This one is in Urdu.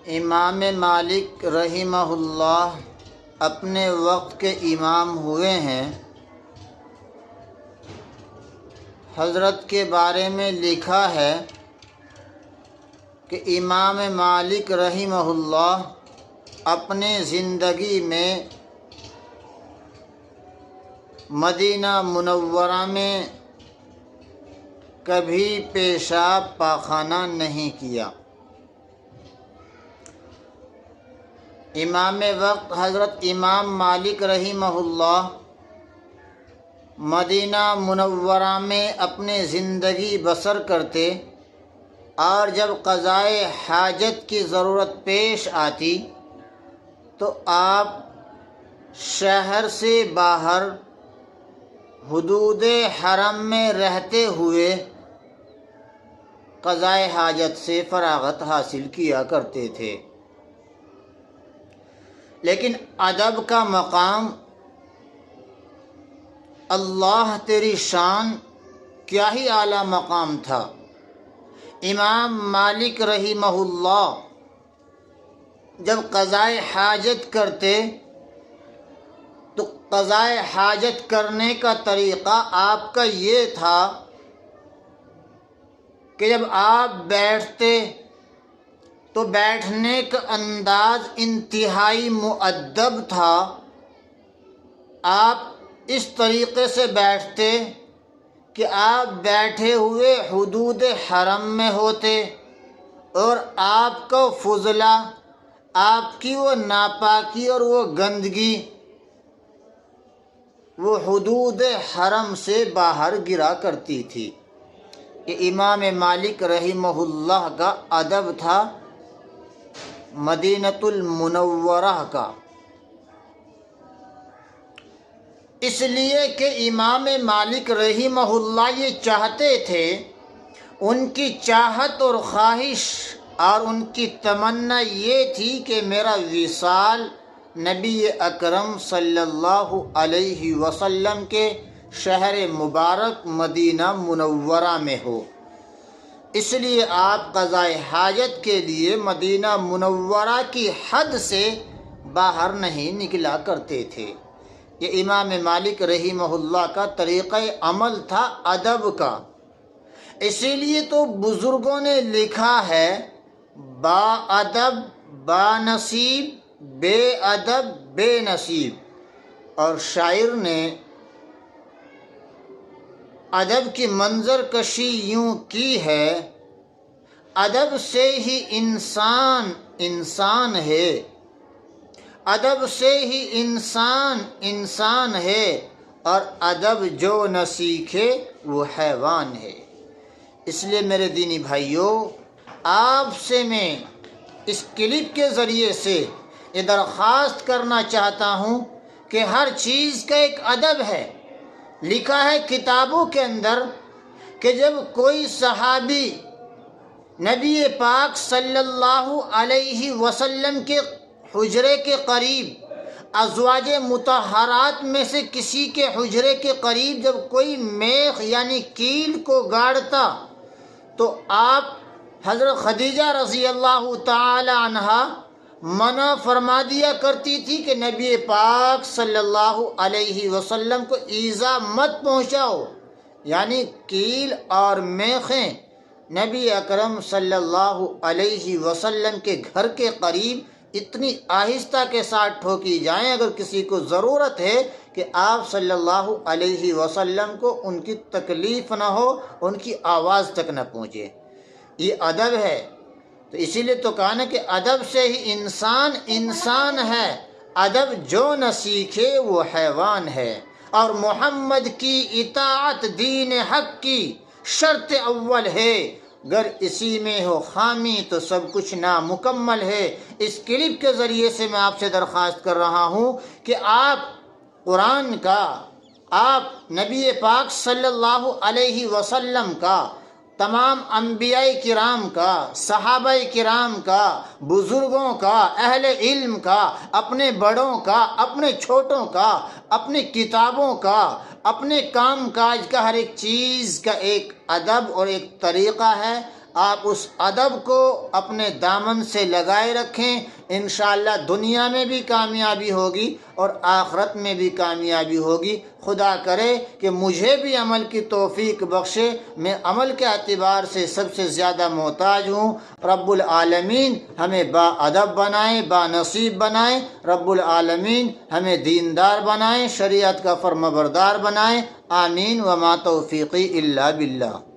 امام مالک رحمہ اللہ اپنے وقت کے امام ہوئے ہیں۔ حضرت کے بارے میں لکھا ہے کہ امام مالک رحمہ اللہ اپنے زندگی میں مدینہ منورہ میں کبھی پیشاب پاخانہ نہیں کیا۔ امام وقت حضرت امام مالک رحمہ اللہ مدینہ منورہ میں اپنے زندگی بسر کرتے، اور جب قضائے حاجت کی ضرورت پیش آتی تو آپ شہر سے باہر حدود حرم میں رہتے ہوئے قضائے حاجت سے فراغت حاصل کیا کرتے تھے۔ لیکن ادب کا مقام، اللہ تیری شان، کیا ہی اعلیٰ مقام تھا۔ امام مالک رحمہ اللہ جب قضائے حاجت کرتے تو قضائے حاجت کرنے کا طریقہ آپ کا یہ تھا کہ جب آپ بیٹھتے تو بیٹھنے کا انداز انتہائی مؤدب تھا۔ آپ اس طریقے سے بیٹھتے کہ آپ بیٹھے ہوئے حدود حرم میں ہوتے، اور آپ کا فضلہ، آپ کی وہ ناپاکی اور وہ گندگی وہ حدود حرم سے باہر گرا کرتی تھی۔ یہ امام مالک رحمہ اللہ کا ادب تھا مدینۃ المنورہ کا۔ اس لیے کہ امام مالک رحمہ اللہ یہ چاہتے تھے، ان کی چاہت اور خواہش اور ان کی تمنا یہ تھی کہ میرا وصال نبی اکرم صلی اللہ علیہ وسلم کے شہر مبارک مدینہ منورہ میں ہو۔ اس لیے آپ قضائے حاجت کے لیے مدینہ منورہ کی حد سے باہر نہیں نکلا کرتے تھے۔ یہ امام مالک رحمہ اللہ کا طریقہ عمل تھا ادب کا۔ اسی لیے تو بزرگوں نے لکھا ہے، با ادب با نصیب، بے ادب بے نصیب۔ اور شاعر نے ادب کی منظر کشی یوں کی ہے، ادب سے ہی انسان انسان ہے، ادب سے ہی انسان انسان ہے، اور ادب جو نہ سیکھے وہ حیوان ہے۔ اس لیے میرے دینی بھائیوں، آپ سے میں اس کلپ کے ذریعے سے یہ درخواست کرنا چاہتا ہوں کہ ہر چیز کا ایک ادب ہے۔ لکھا ہے کتابوں کے اندر کہ جب کوئی صحابی نبی پاک صلی اللہ علیہ وسلم کے حجرے کے قریب، ازواج مطہرات میں سے کسی کے حجرے کے قریب جب کوئی میخ یعنی کیل کو گاڑتا تو آپ حضرت خدیجہ رضی اللہ تعالی عنہا منع فرما دیا کرتی تھی کہ نبی پاک صلی اللہ علیہ وسلم کو ایذا مت پہنچاؤ، یعنی کیل اور میخیں نبی اکرم صلی اللہ علیہ وسلم کے گھر کے قریب اتنی آہستہ کے ساتھ ٹھوکی جائیں، اگر کسی کو ضرورت ہے کہ آپ صلی اللہ علیہ وسلم کو ان کی تکلیف نہ ہو، ان کی آواز تک نہ پہنچے۔ یہ ادب ہے۔ تو اسی لیے تو کہا نا کہ ادب سے ہی انسان انسان ہے، ادب جو نہ سیکھے وہ حیوان ہے۔ اور محمد کی اطاعت دین حق کی شرط اول ہے، گر اسی میں ہو خامی تو سب کچھ نامکمل ہے۔ اس کلپ کے ذریعے سے میں آپ سے درخواست کر رہا ہوں کہ آپ قرآن کا، آپ نبی پاک صلی اللہ علیہ وسلم کا، تمام انبیاء کرام کا، صحابہ کرام کا، بزرگوں کا، اہل علم کا، اپنے بڑوں کا، اپنے چھوٹوں کا، اپنی کتابوں کا، اپنے کام کاج کا، ہر ایک چیز کا ایک ادب اور ایک طریقہ ہے۔ آپ اس ادب کو اپنے دامن سے لگائے رکھیں، انشاءاللہ دنیا میں بھی کامیابی ہوگی اور آخرت میں بھی کامیابی ہوگی۔ خدا کرے کہ مجھے بھی عمل کی توفیق بخشے، میں عمل کے اعتبار سے سب سے زیادہ محتاج ہوں۔ رب العالمین ہمیں با ادب بنائیں، با نصیب بنائیں، رب العالمین ہمیں دیندار بنائیں، شریعت کا فرمانبردار بنائیں۔ آمین وما توفیقی الا باللہ۔